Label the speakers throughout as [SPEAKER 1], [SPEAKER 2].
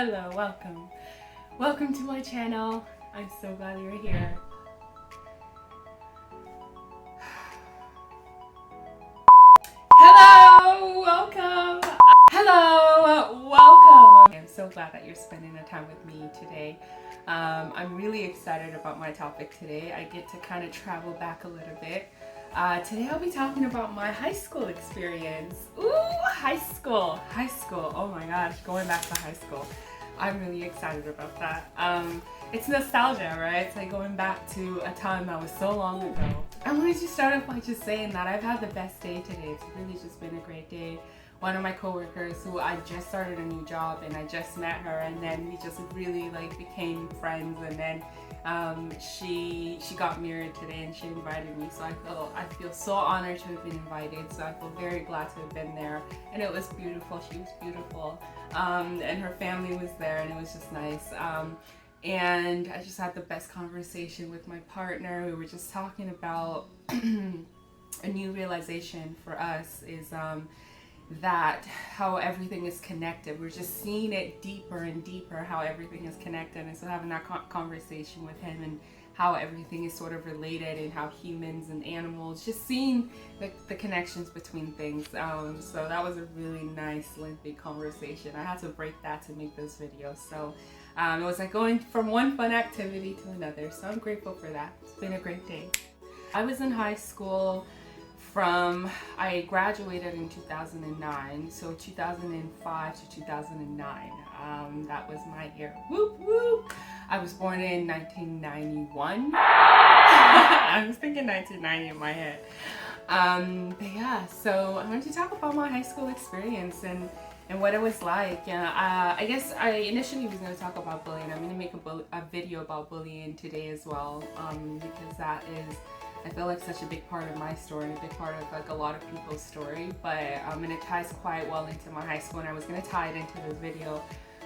[SPEAKER 1] Hello, welcome to my channel. I'm so glad you're here. Hello, welcome. I'm so glad that you're spending the time with me today. I'm really excited about my topic today. I get to kind of travel back a little bit. Today I'll be talking about my high school experience. Ooh, high school. Oh my gosh, going back to high school. I'm really excited about that. It's nostalgia, right? It's like going back to a time that was so long ago. I wanted to start off by just saying that I've had the best day today. It's really just been a great day. One of my coworkers who I just started a new job and I just met her, and then we just really became friends, and then she got married today and she invited me, so I feel so honored to have been invited. So I feel very glad to have been there, and it was beautiful. She was beautiful, and her family was there, and it was just nice. And I just had the best conversation with my partner. We were just talking about a new realization for us is that how everything is connected. We're just seeing it deeper and deeper, how everything is connected. And so having that conversation with him and how everything is sort of related, and how humans and animals, just seeing the connections between things. So that was a really nice, lengthy conversation. I had to break that to make this video. So it was like going from one fun activity to another. So I'm grateful for that. It's been a great day. I was in high school I graduated in 2009, so 2005 to 2009. That was my year. Whoop whoop! I was born in 1991. I was thinking 1990 in my head. But yeah, so I wanted to talk about my high school experience and what it was like. I guess I initially was going to talk about bullying. I'm going to make a video about bullying today as well, because that is, I feel like, such a big part of my story and a big part of a lot of people's story. But and it ties quite well into my high school, and I was going to tie it into this video,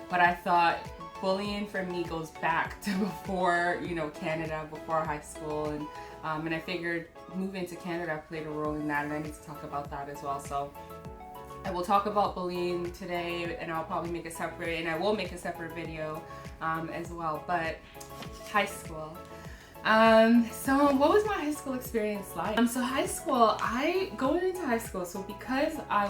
[SPEAKER 1] but I thought bullying for me goes back to before, Canada, before high school, and I figured moving to Canada played a role in that, and I need to talk about that as well. So I will talk about bullying today, and I'll probably make a separate video as well. But high school. So what was my high school experience like? So high school, going into high school, so because I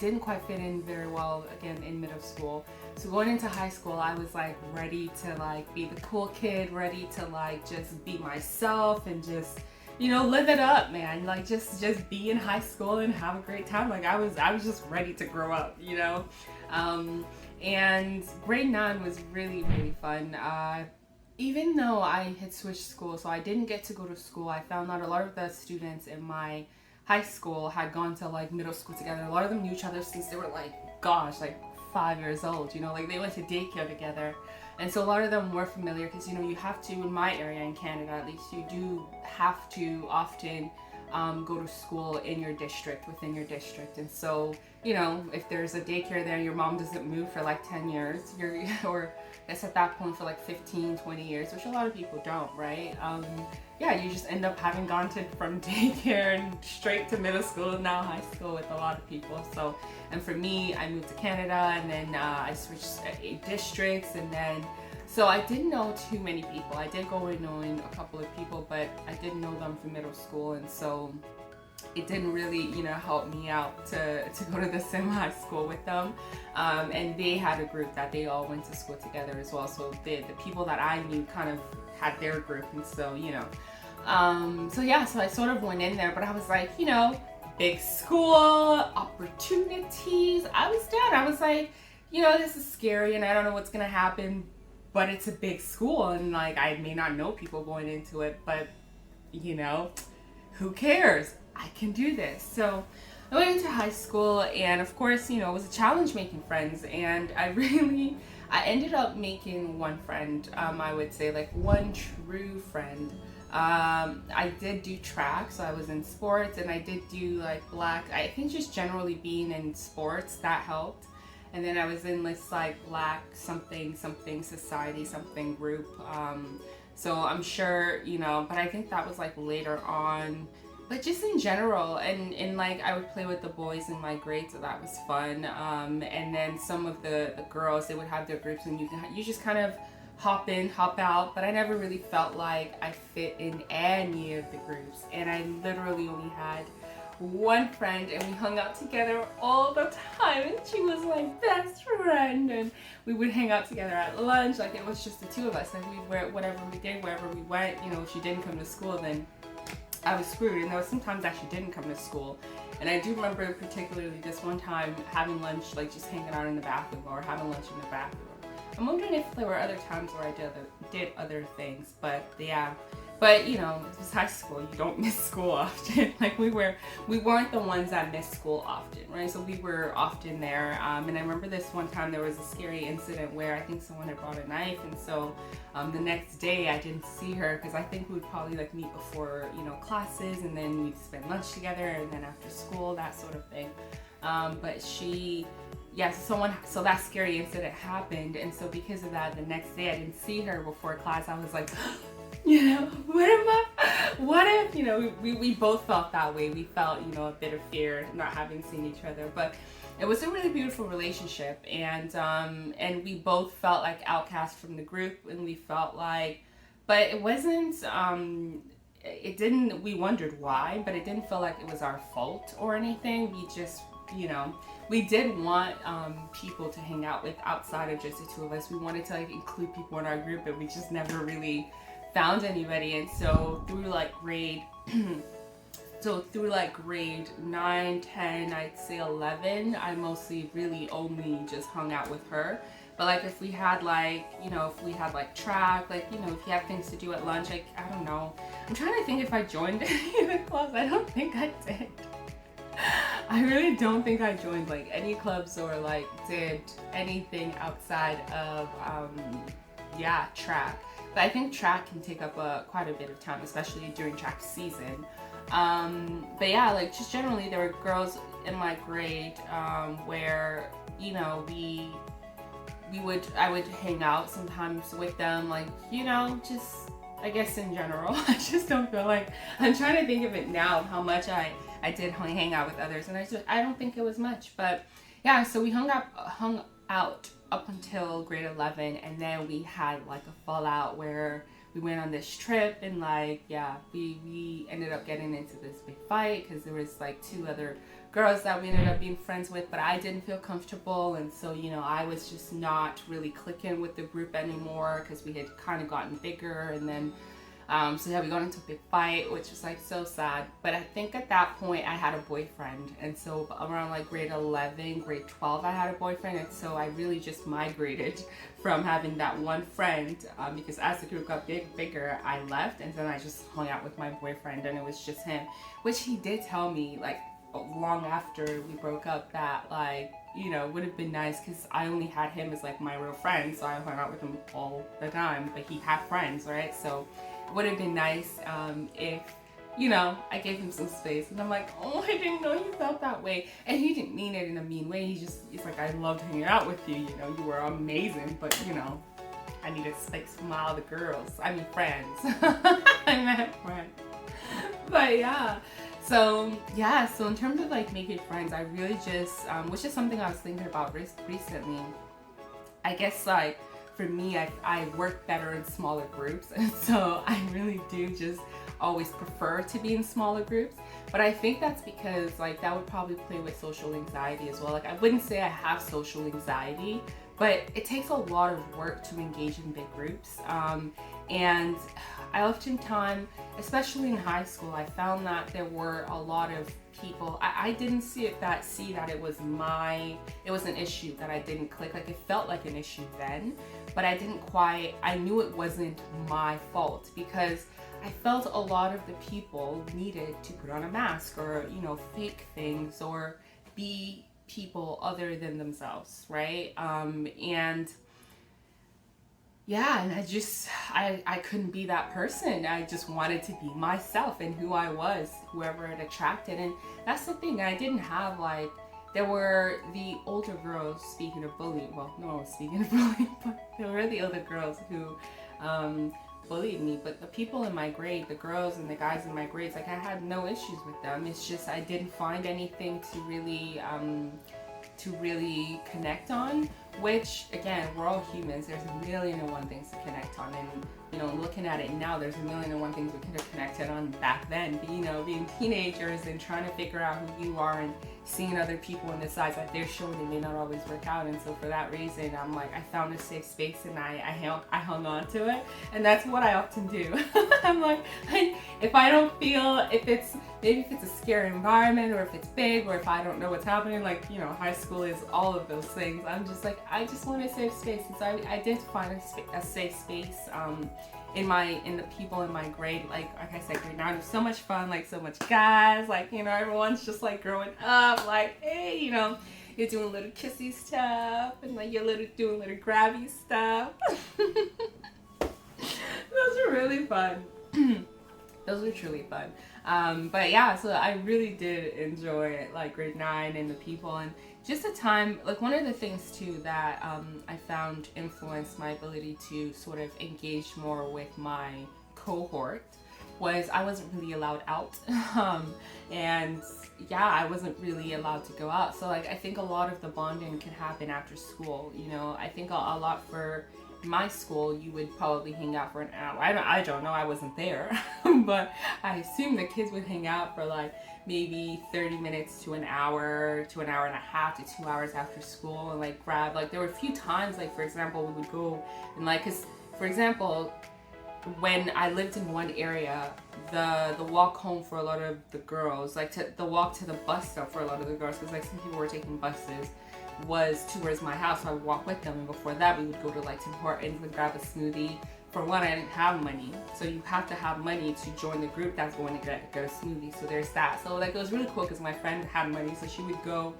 [SPEAKER 1] didn't quite fit in very well again in middle school. So going into high school, I was ready to be the cool kid, ready to just be myself and just, live it up, man. Just be in high school and have a great time. I was just ready to grow up, and grade 9 was really, really fun. Even though I had switched schools, so I didn't get to go to school, I found out a lot of the students in my high school had gone to middle school together. A lot of them knew each other since they were 5 years old, they went to daycare together. And so a lot of them were familiar because, you have to, in my area in Canada at least, you do have to often go to school within your district. And so, if there's a daycare there and your mom doesn't move for 10 years, or it's at that point for 15, 20 years, which a lot of people don't, right? Yeah, you just end up having gone from daycare and straight to middle school and now high school with a lot of people. So, and for me, I moved to Canada, and then I switched districts, and then so I didn't know too many people. I did go in knowing a couple of people, but I didn't know them from middle school, and so it didn't really, help me out to go to the same high school with them. And they had a group that they all went to school together as well. So the people that I knew kind of had their group, and so, so yeah, so I sort of went in there, but I was big school, opportunities. I was down. I was this is scary and I don't know what's going to happen, but it's a big school, and I may not know people going into it, but who cares? I can do this. So I went into high school, and of course, it was a challenge making friends, and I ended up making one friend, I would say one true friend. I did do track, so I was in sports, and I did do I think just generally being in sports, that helped. And then I was in this black something society, something group. So I'm sure, but I think that was later on but just in general, and like I would play with the boys in my grade, so that was fun. And then some of the girls, they would have their groups, and you just kind of hop in, hop out. But I never really felt like I fit in any of the groups, and I literally only had one friend, and we hung out together all the time, and she was my best friend, and we would hang out together at lunch. Like, it was just the two of us, and we were, whatever we did, wherever we went, you know, if she didn't come to school, then I was screwed. And there was sometimes that she didn't come to school, and I do remember particularly this one time having lunch, like just hanging out in the bathroom, or having lunch in the bathroom. I'm wondering if there were other times where I did other things, but yeah. But you know, it was high school. You don't miss school often. Like we weren't the ones that missed school often, right? So we were often there. And I remember this one time there was a scary incident where I think someone had brought a knife, and so the next day I didn't see her, because I think we would probably like meet before, you know, classes, and then we'd spend lunch together, and then after school, that sort of thing. But she. Yeah, so that scary incident happened, and so because of that, the next day I didn't see her before class. I was like, you know, what if, you know, we both felt that way. We felt, you know, a bit of fear not having seen each other, but it was a really beautiful relationship, and we both felt like outcasts from the group, and we felt like, but it wasn't, it didn't, we wondered why, but it didn't feel like it was our fault or anything. We just, you know, we did want people to hang out with outside of just the two of us. We wanted to like include people in our group, but we just never really found anybody. And so through like grade 9, 10, I'd say 11, I mostly really only just hung out with her. But like if we had like, you know, if we had like track, like, you know, if you have things to do at lunch, like, I don't know. I'm trying to think if I joined any of the clubs. I don't think I did. I really don't think I joined like any clubs or like did anything outside of track. But I think track can take up quite a bit of time, especially during track season. But yeah, like just generally there were girls in my grade where, you know, I would hang out sometimes with them, like, you know, just I guess in general. I just don't feel like, I'm trying to think of it now, how much I did hang out with others, and I don't think it was much. But yeah, so we hung out up until grade 11, and then we had like a fallout where we went on this trip, and like, yeah, we ended up getting into this big fight because there was like 2 other girls that we ended up being friends with, but I didn't feel comfortable, and so, you know, I was just not really clicking with the group anymore because we had kind of gotten bigger. And then so yeah, we got into a big fight, which was like so sad. But I think at that point I had a boyfriend, and so around like grade 11, grade 12, I had a boyfriend, and so I really just migrated from having that one friend, because as the group got bigger, I left, and then I just hung out with my boyfriend, and it was just him, which he did tell me like long after we broke up that, like, you know, it would have been nice because I only had him as like my real friend, so I hung out with him all the time, but he had friends, right? So it would have been nice if, you know, I gave him some space. And I'm like, oh, I didn't know you felt that way. And he didn't mean it in a mean way. He's like, I loved hanging out with you, you know, you were amazing, but, you know, I needed space from my other girls. I mean, friends. I meant friends. But yeah. So in terms of like making friends, I really just, which is something I was thinking about recently. I guess like for me, I work better in smaller groups, and so I really do just always prefer to be in smaller groups. But I think that's because like that would probably play with social anxiety as well. Like I wouldn't say I have social anxiety, but it takes a lot of work to engage in big groups. And I oftentimes, especially in high school, I found that there were a lot of people. I didn't see that it was an issue that I didn't click. Like it felt like an issue then, but I knew it wasn't my fault because I felt a lot of the people needed to put on a mask or, you know, fake things or be people other than themselves, right? And yeah, and I couldn't be that person. I just wanted to be myself and who I was, whoever it attracted. And that's the thing, I didn't have like, there were the older girls, speaking of bullying, well, no one was speaking of bullying, but there were the older girls who bullied me, but the people in my grade, the girls and the guys in my grades, like I had no issues with them. It's just I didn't find anything to really connect on, which again, we're all humans. There's a million and one things to connect on, and you know, looking at it now, there's a million and one things we could have connected on back then. But, you know, being teenagers and trying to figure out who you are and seeing other people and the sides that they're showing, it may not always work out. And so for that reason, I'm like, I found a safe space and I hung on to it. And that's what I often do. I'm like, if I don't feel, maybe if it's a scary environment, or if it's big, or if I don't know what's happening, like, you know, high school is all of those things. I'm just like, I just want a safe space. And so I did find a safe space in the people in my grade. Like I said, grade 9 was so much fun, like so much guys, like, you know, everyone's just like growing up, like, hey, you know, you're doing little kissy stuff and like you're doing little grabby stuff. Those were really fun. Those were truly fun. But yeah, so I really did enjoy like grade 9 and the people, and just a time, like one of the things too that I found influenced my ability to sort of engage more with my cohort was I wasn't really allowed out. And yeah, I wasn't really allowed to go out. So like I think a lot of the bonding can happen after school. You know, I think a lot for my school, you would probably hang out for an hour. I don't know, I wasn't there. But I assume the kids would hang out for like maybe 30 minutes to an hour and a half to 2 hours after school, and like grab, like there were a few times, like for example, we would go and like, cause for example, when I lived in one area, the walk home for a lot of the girls, like the walk to the bus stop for a lot of the girls, because like some people were taking buses, was towards my house, so I would walk with them. And before that, we would go to like Tim Hortons and grab a smoothie. For one, I didn't have money, so you have to have money to join the group that's going to get a smoothie. So there's that. So like it was really cool because my friend had money, so she would go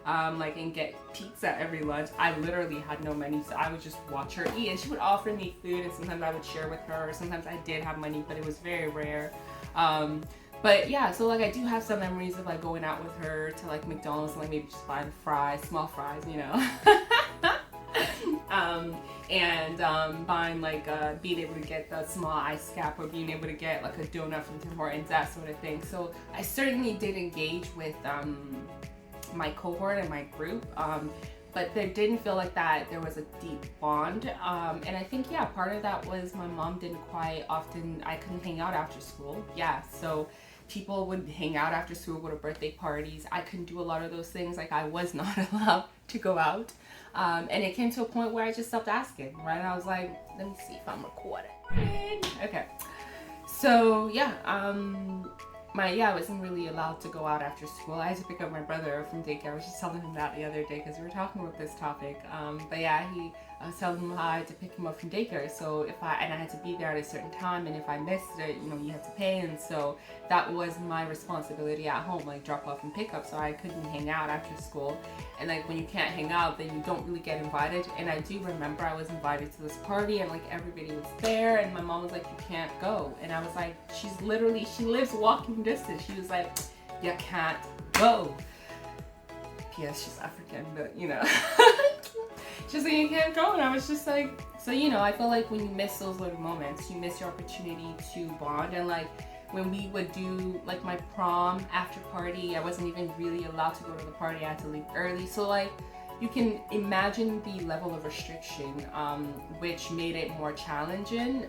[SPEAKER 1] like and get pizza every lunch. I literally had no money, so I would just watch her eat, and she would offer me food, and sometimes I would share with her, or sometimes I did have money, but it was very rare. But yeah, so like I do have some memories of like going out with her to like McDonald's and like maybe just buying fries, small fries, you know. And buying like being able to get the small ice cap, or being able to get like a donut from Tim Hortons, that sort of thing. So I certainly did engage with my cohort and my group, but there didn't feel like that there was a deep bond. And I think, yeah, part of that was my mom didn't quite often, I couldn't hang out after school. Yeah, so people would hang out after school, go to birthday parties. I couldn't do a lot of those things. Like I was not allowed to go out. And it came to a point where I just stopped asking, right? And I was like, let me see if I'm recording. Okay. So yeah, I wasn't really allowed to go out after school. I had to pick up my brother from daycare. I was just telling him that the other day because we were talking about this topic. But yeah, I was telling him how I had to pick him up from daycare. So I had to be there at a certain time, and if I missed it, you know, you have to pay. And so that was my responsibility at home, like drop off and pick up. So I couldn't hang out after school. And like when you can't hang out, then you don't really get invited. And I do remember I was invited to this party, and like everybody was there, and my mom was like, you can't go. And I was like, she lives walking distance. She was like, you can't go. P.S. she's African, but you know. She's like, you can't go. And I was just like, so you know, I feel like when you miss those little moments, you miss your opportunity to bond. And like when we would do like my prom after party, I wasn't even really allowed to go to the party. I had to leave early. So like you can imagine the level of restriction, which made it more challenging.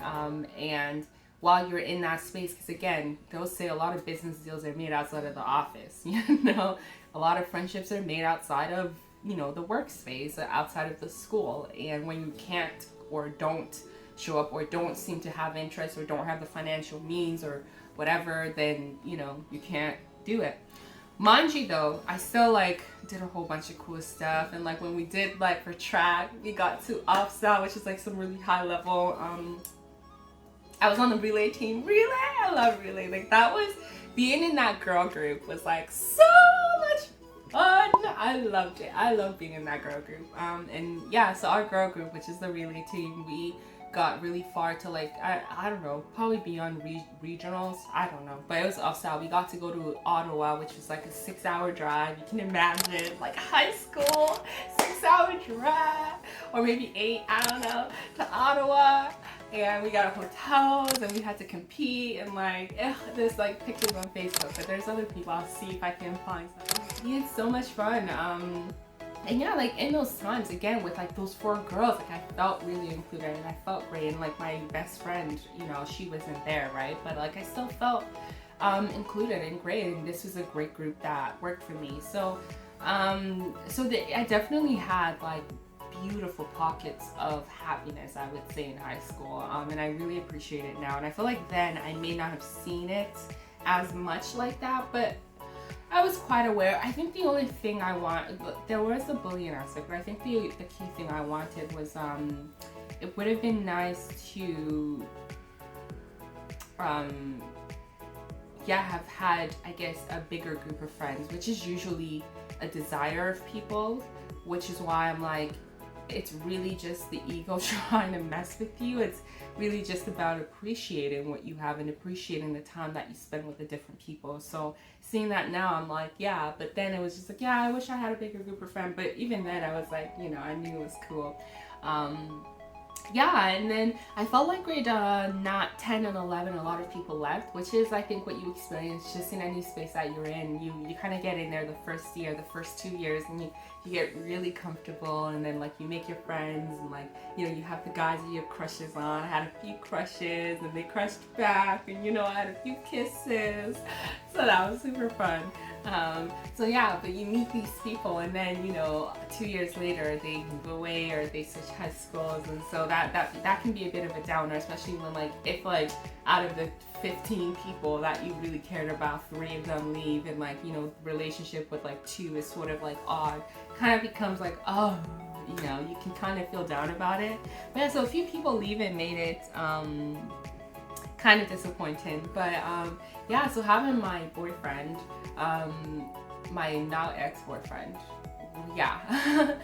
[SPEAKER 1] And while you're in that space, because again, they'll say a lot of business deals are made outside of the office. You know, a lot of friendships are made outside of, you know, the workspace, outside of the school. And when you can't or don't show up, or don't seem to have interest, or don't have the financial means or whatever, then you know you can't do it. Mind you though, I still like did a whole bunch of cool stuff. And like when we did like for track, we got to OFSA, which is like some really high level. I was on the relay team. Relay, I love relay. Like that was, being in that girl group was like so much fun. I loved it. I love being in that girl group. And yeah, so our girl group, which is the relay team, we got really far to like, I don't know, probably beyond regionals. I don't know, but it was OFSA. We got to go to Ottawa, which was like a 6-hour drive. You can imagine, like high school, 6-hour drive, or maybe 8, I don't know, to Ottawa. and we got hotels and we had to compete and like there's like pictures on Facebook, but there's other people. I'll see if I can find some. We had so much fun. And yeah, like in those times again with like those 4 girls, like I felt really included and I felt great. And like my best friend, you know, she wasn't there, right? But like I still felt included and great, and this was a great group that worked for me. So I definitely had like beautiful pockets of happiness, I would say, in high school, and I really appreciate it now. And I feel like then I may not have seen it as much like that, but I was quite aware. I think the only thing there was the bullying aspect, but I think the key thing I wanted was it would have been nice to have had, I guess, a bigger group of friends, which is usually a desire of people, which is why I'm like, it's really just the ego trying to mess with you. It's really just about appreciating what you have and appreciating the time that you spend with the different people. So seeing that now, I'm like, yeah, but then it was just like, yeah, I wish I had a bigger group of friends. But even then I was like, you know, I knew it was cool. Yeah, and then I felt like grade 10 and 11, a lot of people left, which is, I think, what you experience just in any space that you're in. You kind of get in there the first year, the first 2 years, and you get really comfortable, and then, like, you make your friends, and, like, you know, you have the guys that you have crushes on. I had a few crushes, and they crushed back, and, you know, I had a few kisses, so that was super fun. So yeah, but you meet these people, and then, you know, 2 years later they move away or they switch high schools, and so that can be a bit of a downer, especially when, like, if like out of the 15 people that you really cared about, 3 of them leave, and, like, you know, relationship with like 2 is sort of like odd, kind of becomes like, oh, you know, you can kind of feel down about it. But yeah, so a few people leaving made it kind of disappointing. But yeah, so having my boyfriend, my now ex-boyfriend, yeah,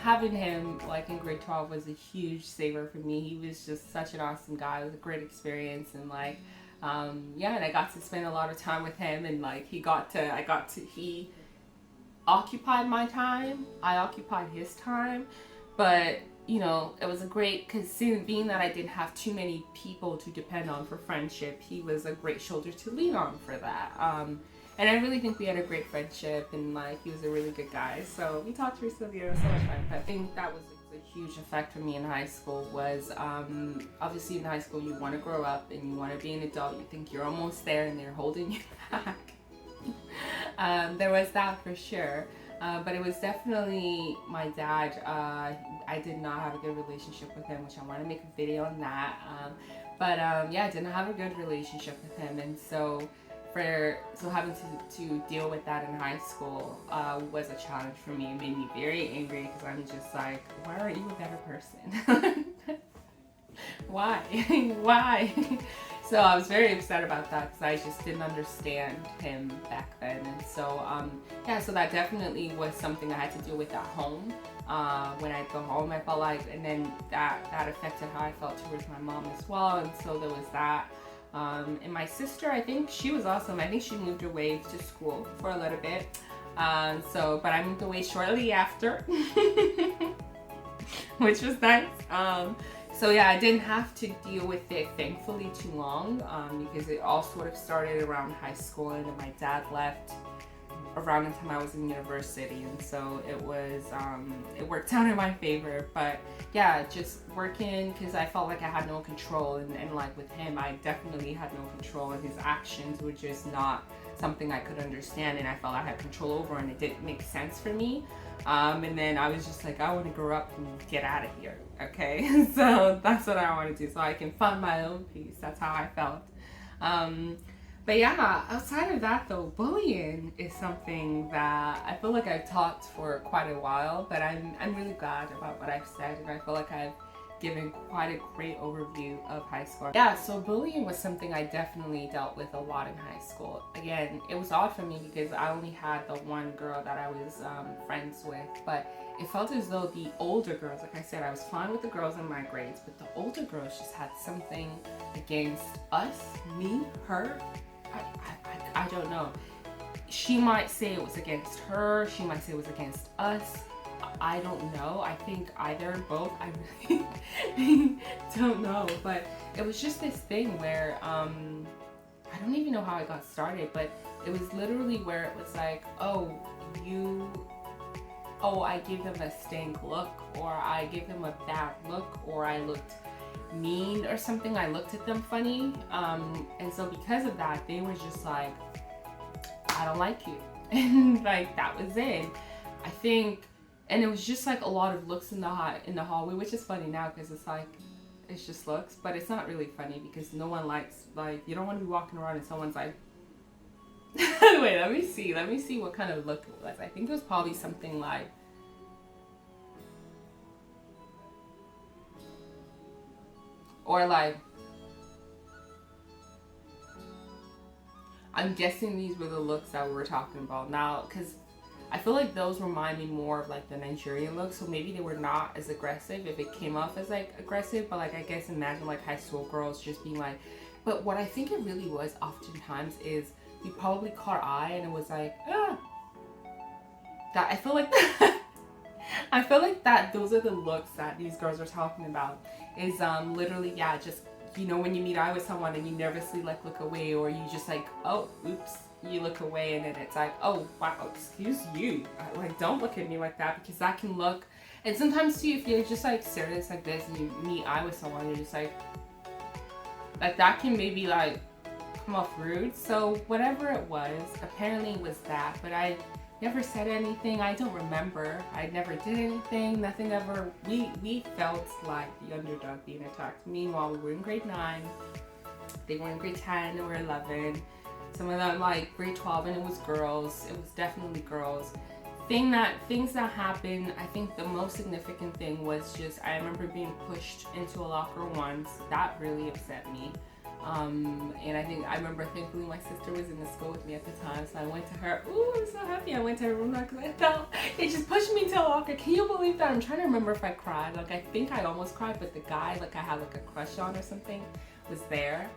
[SPEAKER 1] having him like in grade 12 was a huge saver for me. He was just such an awesome guy. It was a great experience, and like yeah, and I got to spend a lot of time with him, and like he occupied my time, I occupied his time. But you know, it was a great, because being that I didn't have too many people to depend on for friendship, he was a great shoulder to lean on for that. And I really think we had a great friendship, and like he was a really good guy. So we talked recently, it was so much fun. But I think that was a huge effect for me in high school was obviously in high school you want to grow up and you want to be an adult. You think you're almost there and they're holding you back. There was that for sure. But it was definitely my dad. I did not have a good relationship with him, which I want to make a video on that. But yeah, I didn't have a good relationship with him, and so having to deal with that in high school was a challenge for me. It made me very angry because I'm just like, why aren't you a better person? Why? Why? So I was very upset about that because I just didn't understand him back then. And so yeah, so that definitely was something I had to deal with at home. When I'd go home, I felt like, and then that affected how I felt towards my mom as well. And so there was that. And my sister, I think she was awesome. I think she moved away to school for a little bit. But I moved away shortly after, which was nice. So yeah, I didn't have to deal with it, thankfully, too long, because it all sort of started around high school, and then my dad left around the time I was in university, and so it worked out in my favor. But yeah, just working, because I felt like I had no control, and like with him, I definitely had no control, and his actions were just not something I could understand, and I felt I had control over, and it didn't make sense for me. And then I was just like, I want to grow up and get out of here, okay? So that's what I want to do, so I can find my own peace. That's how I felt. But yeah, outside of that though, bullying is something that I feel like I've talked for quite a while, but I'm really glad about what I've said, and I feel like I've given quite a great overview of high school. Yeah, so bullying was something I definitely dealt with a lot in high school. Again, it was odd for me because I only had the one girl that I was friends with, but it felt as though the older girls, like I said, I was fine with the girls in my grades, but the older girls just had something against us, me, her. I don't know. She might say it was against her, she might say it was against us, I don't know. I think either or both. I really don't know. But it was just this thing where I don't even know how I got started, but it was literally where it was like, oh, I give them a stink look, or I give them a bad look, or I looked mean or something. I looked at them funny. And so because of that, they were just like, I don't like you. And like, that was it. I think, and it was just like a lot of looks in the hallway, which is funny now because it's like, it's just looks, but it's not really funny because no one likes, like, you don't want to be walking around and someone's like, wait, let me see what kind of look it was. I think it was probably something like, or like, I'm guessing these were the looks that we were talking about now, because I feel like those remind me more of like the Nigerian look, so maybe they were not as aggressive if it came off as like aggressive, but like I guess imagine like high school girls just being like, but what I think it really was oftentimes is you probably caught eye and it was like, that I feel like I feel like that those are the looks that these girls are talking about is literally, yeah, just, you know, when you meet eye with someone and you nervously like look away, or you just like, oh, oops, you look away, and then it's like, oh wow, excuse you, like don't look at me like that, because that can look, and sometimes too, if you're just like serious like this and you meet eye with someone, you're just like that can maybe like come off rude. So whatever it was, apparently it was that, but I never said anything. I don't remember. I never did anything. Nothing ever. We felt like the underdog being attacked. Meanwhile, we were in grade 9. They were in grade 10 and we were 11. Some of them like grade 12, and it was girls. It was definitely girls. Things that happened, I think the most significant thing was just, I remember being pushed into a locker once. That really upset me. And I remember thankfully my sister was in the school with me at the time, so I went to her. Ooh, I'm so happy I went to her room because I felt it just pushed me into a locker. Can you believe that? I'm trying to remember if I cried. Like, I think I almost cried, but the guy like I had like a crush on or something was there.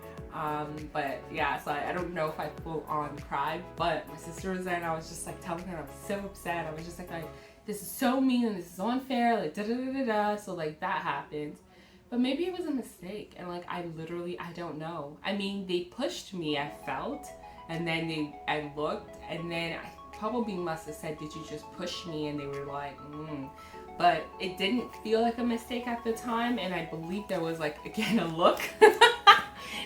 [SPEAKER 1] But yeah, so I don't know if I full on cried, but my sister was there and I was just like telling her I was so upset. I was just like, this is so mean and this is unfair, like da da da da da. So like that happened. But maybe it was a mistake, and like I don't know. I mean, they pushed me, I felt, and then I looked, and then I probably must have said, did you just push me? And they were like, But it didn't feel like a mistake at the time, and I believe there was like, again, a look.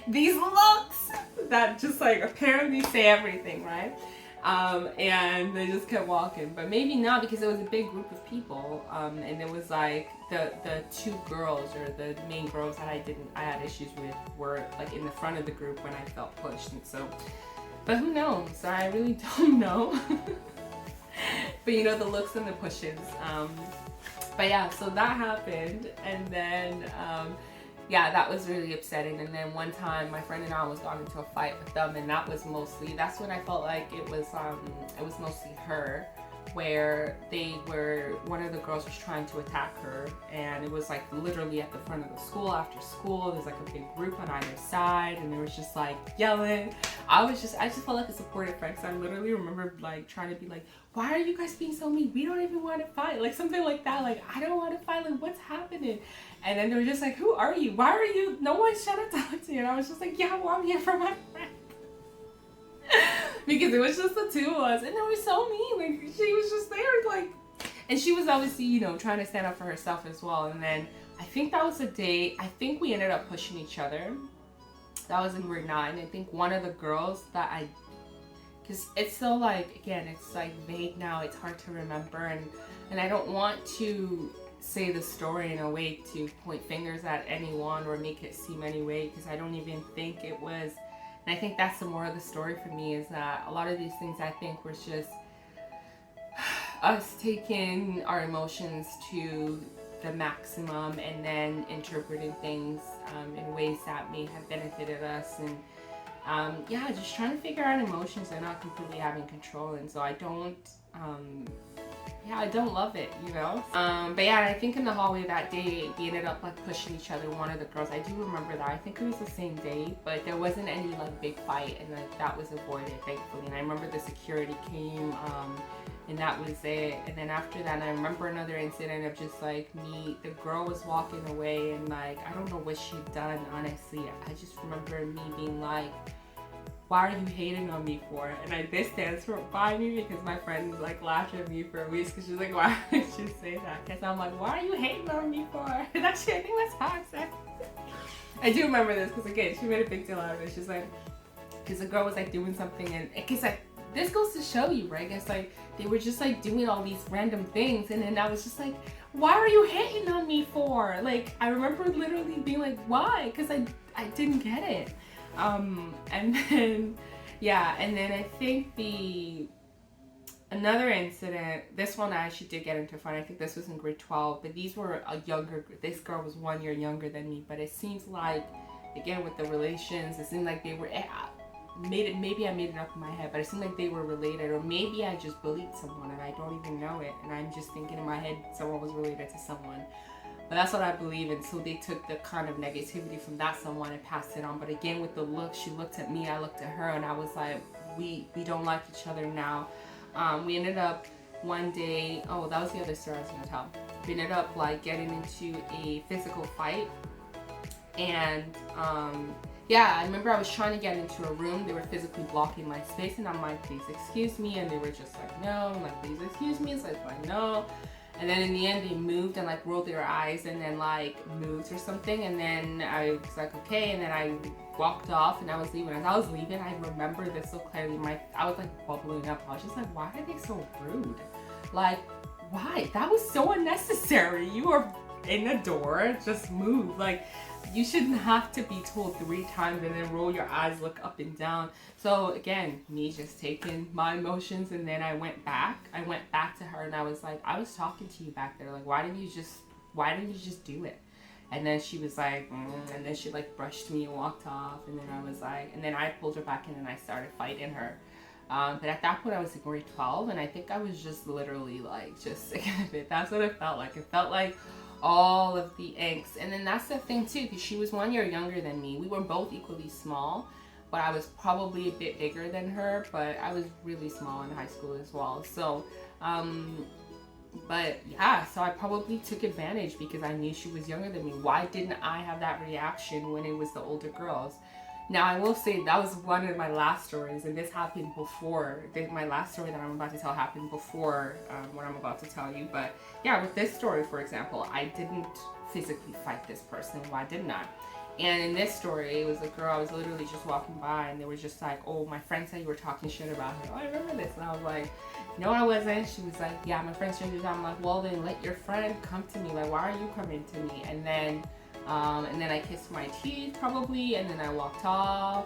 [SPEAKER 1] These looks that just like apparently say everything, right? And they just kept walking, but maybe not, because it was a big group of people, and it was like the two girls, or the main girls that I had issues with, were like in the front of the group when I felt pushed. And so, but who knows? I really don't know. But you know, the looks and the pushes. But yeah, so that happened, and then yeah, that was really upsetting. And then one time my friend and I was got into a fight with them, and that's when I felt like it was mostly her, where one of the girls was trying to attack her, and it was like literally at the front of the school after school. There's like a big group on either side, and there was just like yelling. I just felt like a supportive friend, because I literally remember like trying to be like, why are you guys being so mean? We don't even want to fight, like something like that. Like, I don't want to fight, like what's happening? And then they were just like, who are you? Why are you? No one's trying to talk to you. And I was just like, yeah, well, I'm here for my friend. Because it was just the two of us, and they were so mean. Like, she was just there, like, and she was obviously, you know, trying to stand up for herself as well. And then I think that was the day, I think we ended up pushing each other. That was in grade 9. I think one of the girls that because it's so like, again, it's like vague now, it's hard to remember, and I don't want to say the story in a way to point fingers at anyone or make it seem any way, because I don't even think it was. And I think that's the moral of the story for me, is that a lot of these things I think was just us taking our emotions to the maximum and then interpreting things in ways that may have benefited us, and yeah, just trying to figure out emotions and not completely having control. And so I don't love it, you know. But yeah, I think in the hallway that day, we ended up like pushing each other. One of the girls, I do remember that. I think it was the same day, but there wasn't any like big fight, and like that was avoided, thankfully. And I remember the security came, and that was it. And then after that, I remember another incident of just like the girl was walking away, and like, I don't know what she'd done, honestly. I just remember me being like, why are you hating on me for? And this stands for by me, because my friend like laughed at me for weeks because she's like, why did you say that? Because I'm like, why are you hating on me for? And actually, I think that's how I said it. I do remember this because again, she made a big deal out of it. She's like, because the girl was like doing something, and because like, this goes to show you, right? It's like they were just like doing all these random things, and then I was just like, why are you hating on me for? Like, I remember literally being like, why? Because I didn't get it. And then, yeah, and then I think another incident, this one I actually did get into a fight. I think this was in grade 12, but these were this girl was 1 year younger than me, but it seems like, again, with the relations, it seemed like they were, maybe I made it up in my head, but it seemed like they were related, or maybe I just bullied someone and I don't even know it, and I'm just thinking in my head someone was related to someone. But that's what I believe, and so they took the kind of negativity from that someone and passed it on. But again, with the look, she looked at me, I looked at her, and I was like, we don't like each other now. We ended up one day, oh, that was the other story I was gonna tell. We ended up like getting into a physical fight, and yeah, I remember I was trying to get into a room. They were physically blocking my space, and I'm like, please excuse me, and they were just like, no. I'm like, please excuse me. It's like no. And then in the end, they moved and like rolled their eyes and then like moved or something. And then I was like, okay. And then I walked off and I was leaving. As I was leaving, I remember this so clearly. I was like bubbling up. I was just like, why are they so rude? Like, why? That was so unnecessary. You were in the door, just move. Like, you shouldn't have to be told 3 times and then roll your eyes, look up and down. So again, me just taking my emotions, and then I went back to her and I was like, I was talking to you back there. Like, why didn't you just do it? And then she was like, and then she like brushed me and walked off. And then I was like, and then I pulled her back in and I started fighting her. But at that point I was in grade 12, and I think I was just literally like just sick of it. That's what it felt like. It felt like all of the angst. And then that's the thing too, because she was 1 year younger than me. We were both equally small, but I was probably a bit bigger than her, but I was really small in high school as well. So but yeah, so I probably took advantage because I knew she was younger than me. Why didn't I have that reaction when it was the older girls? Now, I will say that was one of my last stories, and this happened before. My last story that I'm about to tell happened before what I'm about to tell you. But yeah, with this story, for example, I didn't physically fight this person. Why didn't I? And in this story, it was a girl, I was literally just walking by, and they were just like, oh, my friend said you were talking shit about her. Oh, I remember this. And I was like, no, I wasn't. She was like, yeah, my friend said you. I'm like, well, then let your friend come to me. Like, why are you coming to me? And then I kissed my teeth probably, and then I walked off.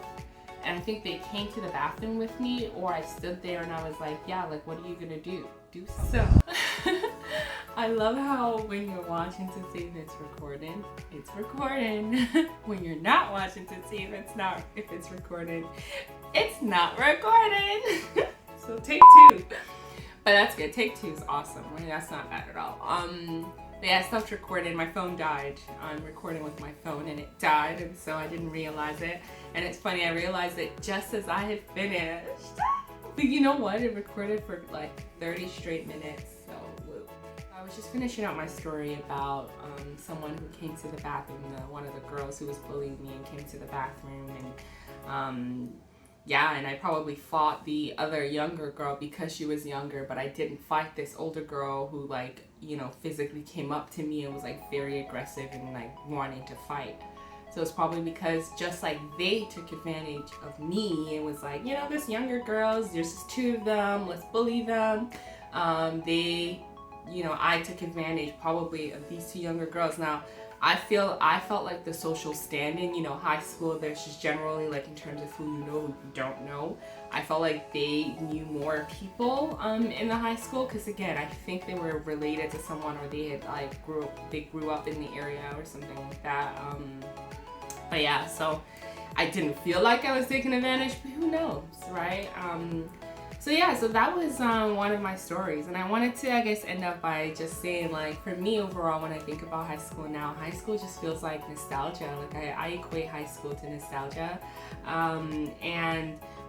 [SPEAKER 1] And I think they came to the bathroom with me, or I stood there and I was like, yeah, like, what are you gonna do? Do something. So, I love how when you're watching to see if it's recording, it's recording. When you're not watching to see if it's recording, it's not recording. So take 2. But that's good. Take 2 is awesome. I mean, that's not bad at all. But yeah, I stopped recording. My phone died. I'm recording with my phone and it died, and so I didn't realize it. And it's funny, I realized it just as I had finished. But you know what? It recorded for like 30 straight minutes. So whoop. I was just finishing out my story about someone who came to the bathroom. One of the girls who was bullying me and came to the bathroom, and yeah, and I probably fought the other younger girl because she was younger, but I didn't fight this older girl who, like, you know, physically came up to me and was like very aggressive and like wanting to fight. So it's probably because just like they took advantage of me and was like, you know, this younger girls, there's just 2 of them, let's bully them. I took advantage probably of these 2 younger girls. Now, I felt like the social standing, you know, high school, there's just generally, like, in terms of who you know, who you don't know. I felt like they knew more people in the high school, because again, I think they were related to someone, or they had like grew up in the area or something like that. But yeah, so I didn't feel like I was taking advantage, but who knows, right? So yeah, so that was one of my stories, and I wanted to, I guess, end up by just saying, like, for me overall, when I think about high school now, high school just feels like nostalgia. Like, I equate high school to nostalgia,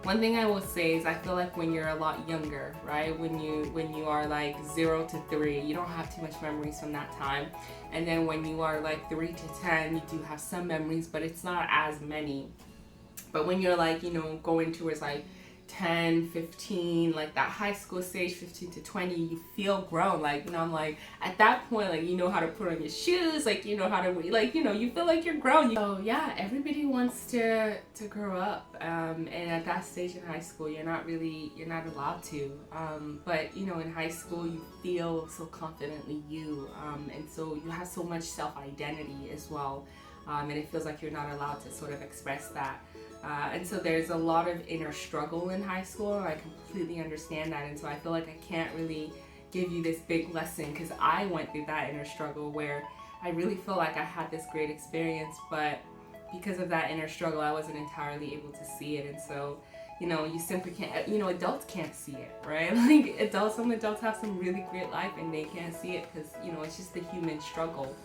[SPEAKER 1] One thing I will say is I feel like when you're a lot younger, right? When you are like 0 to 3, you don't have too much memories from that time. And then when you are like 3 to 10, you do have some memories, but it's not as many. But when you're like, going towards like 10, 15, like that high school stage, 15 to 20, you feel grown. Like, I'm like, at that point, like, you know how to put on your shoes, like, you know how to, like, you feel like you're grown. So yeah, everybody wants to grow up. And at that stage in high school, you're not allowed to. But, in high school, you feel so confidently you. And so you have so much self-identity as well. And it feels like you're not allowed to sort of express that. And so there's a lot of inner struggle in high school, and I completely understand that. And so I feel like I can't really give you this big lesson because I went through that inner struggle where I really feel like I had this great experience, but because of that inner struggle, I wasn't entirely able to see it. And so, you simply can't, adults can't see it, right? Like some adults have some really great life and they can't see it because, it's just the human struggle.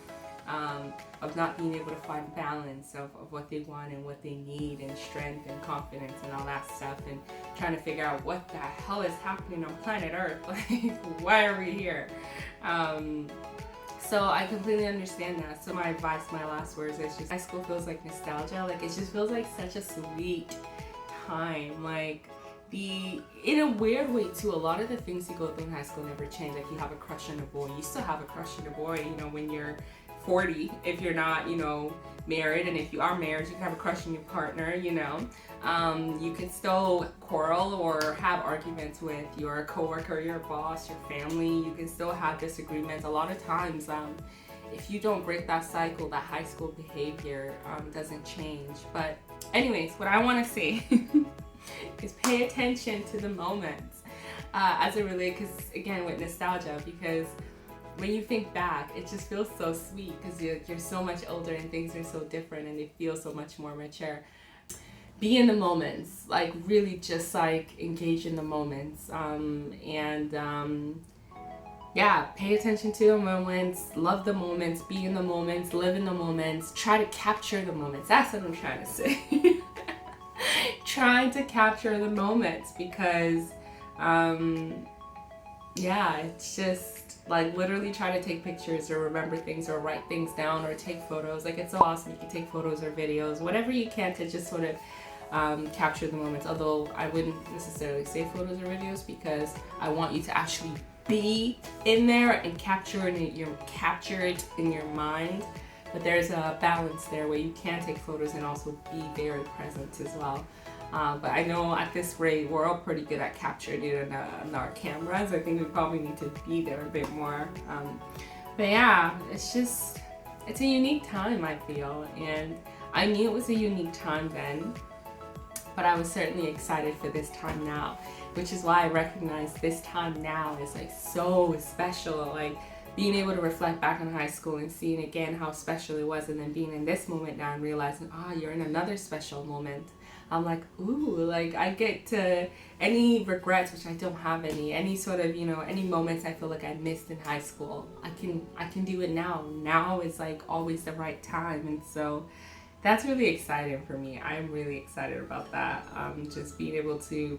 [SPEAKER 1] Of not being able to find balance of what they want and what they need, and strength and confidence and all that stuff, and trying to figure out what the hell is happening on planet Earth. Like, why are we here? So I completely understand that. So my advice, my last words is just, high school feels like nostalgia. Like, it just feels like such a sweet time. Like, in a weird way too, a lot of the things you go through in high school never change. Like, you have a crush on a boy, you still have a crush on a boy, when you're 40, if you're not, married, and if you are married, you can have a crush on your partner, you can still quarrel or have arguments with your coworker, your boss, your family. You can still have disagreements. A lot of times, if you don't break that cycle, that high school behavior doesn't change. But anyways, what I want to say is pay attention to the moments as it relates, because again, with nostalgia, because when you think back, it just feels so sweet because you're so much older and things are so different and they feel so much more mature. Be in the moments, like really just like engage in the moments, yeah, pay attention to the moments, love the moments, be in the moments, live in the moments, try to capture the moments. That's what I'm trying to say. Trying to capture the moments because yeah, it's just like literally try to take pictures or remember things or write things down or take photos. Like, it's so awesome. You can take photos or videos, whatever you can to just sort of capture the moments. Although I wouldn't necessarily say photos or videos because I want you to actually be in there and capture it in your mind. But there's a balance there where you can take photos and also be very present as well. But I know at this rate, we're all pretty good at capturing it on our cameras. I think we probably need to be there a bit more. But yeah, it's a unique time, I feel. And I knew it was a unique time then, but I was certainly excited for this time now, which is why I recognize this time now is like so special. Like, being able to reflect back on high school and seeing again how special it was, and then being in this moment now and realizing, you're in another special moment. I'm like, ooh, like I get to any regrets, which I don't have any sort of, any moments I feel like I missed in high school. I can do it now. Now is like always the right time. And so that's really exciting for me. I'm really excited about that. Just being able to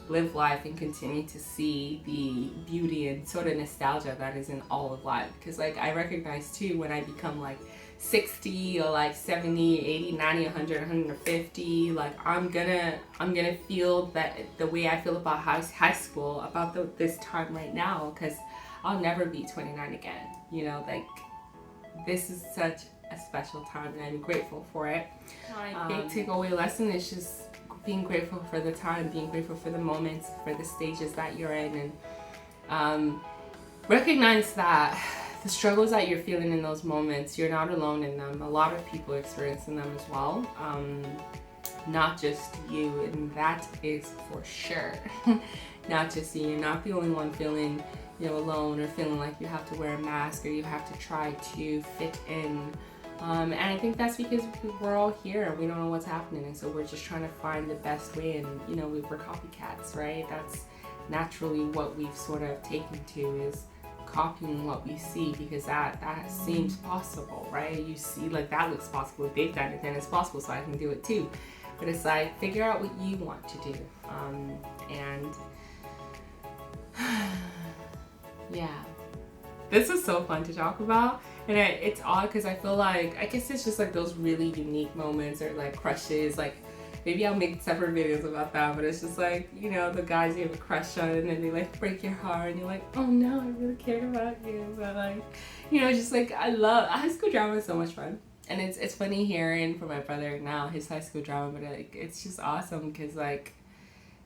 [SPEAKER 1] live life and continue to see the beauty and sort of nostalgia that is in all of life. Because like I recognize too, when I become like 60 or like 70, 80, 90, 100, 150, like I'm gonna feel that the way I feel about high school, about this time right now, because I'll never be 29 again. Like this is such a special time and I'm grateful for it. My big takeaway lesson is just being grateful for the time, being grateful for the moments, for the stages that you're in, and recognize that the struggles that you're feeling in those moments, you're not alone in them. A lot of people are experiencing them as well, not just you, and that is for sure. Not just you. You're not the only one feeling alone or feeling like you have to wear a mask or you have to try to fit in. And I think that's because we're all here and we don't know what's happening, and so we're just trying to find the best way, and we're copycats, right? That's naturally what we've sort of taken to, is copying what we see, because that seems possible, right? You see, like, that looks possible. If they've done it, then it's possible, so I can do it too. But it's like, figure out what you want to do. And yeah, this is so fun to talk about. And it's odd because I feel like, I guess it's just like those really unique moments or like crushes. Like maybe I'll make separate videos about that, but it's just like, you know, the guys you have a crush on and then they like break your heart and you're like, oh no, I really cared about you. But like, you know, just like, I love high school drama. Is so much fun. And it's funny hearing from my brother now his high school drama, but like, it's just awesome because like,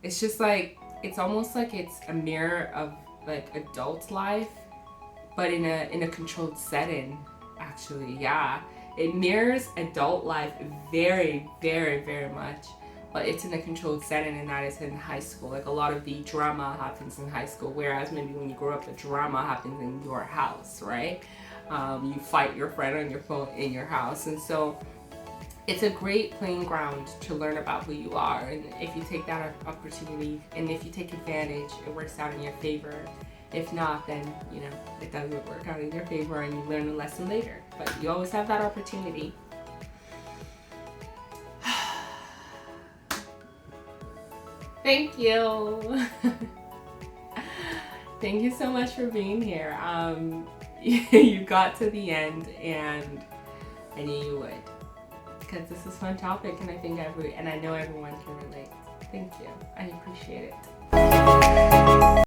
[SPEAKER 1] it's just like, it's almost like it's a mirror of like adult life, but in a controlled setting. Actually, yeah, it mirrors adult life very, very, very much, but it's in a controlled setting, and that is in high school. Like a lot of the drama happens in high school, whereas maybe when you grow up, the drama happens in your house, right? You fight your friend on your phone in your house, and so it's a great playing ground to learn about who you are. And if you take that opportunity, and if you take advantage, it works out in your favor. If not, then, you know, it doesn't work out in your favor and you learn a lesson later. But you always have that opportunity. Thank you. Thank you so much for being here. You got to the end, and I knew you would, because this is a fun topic, and I know everyone can relate. Thank you. I appreciate it.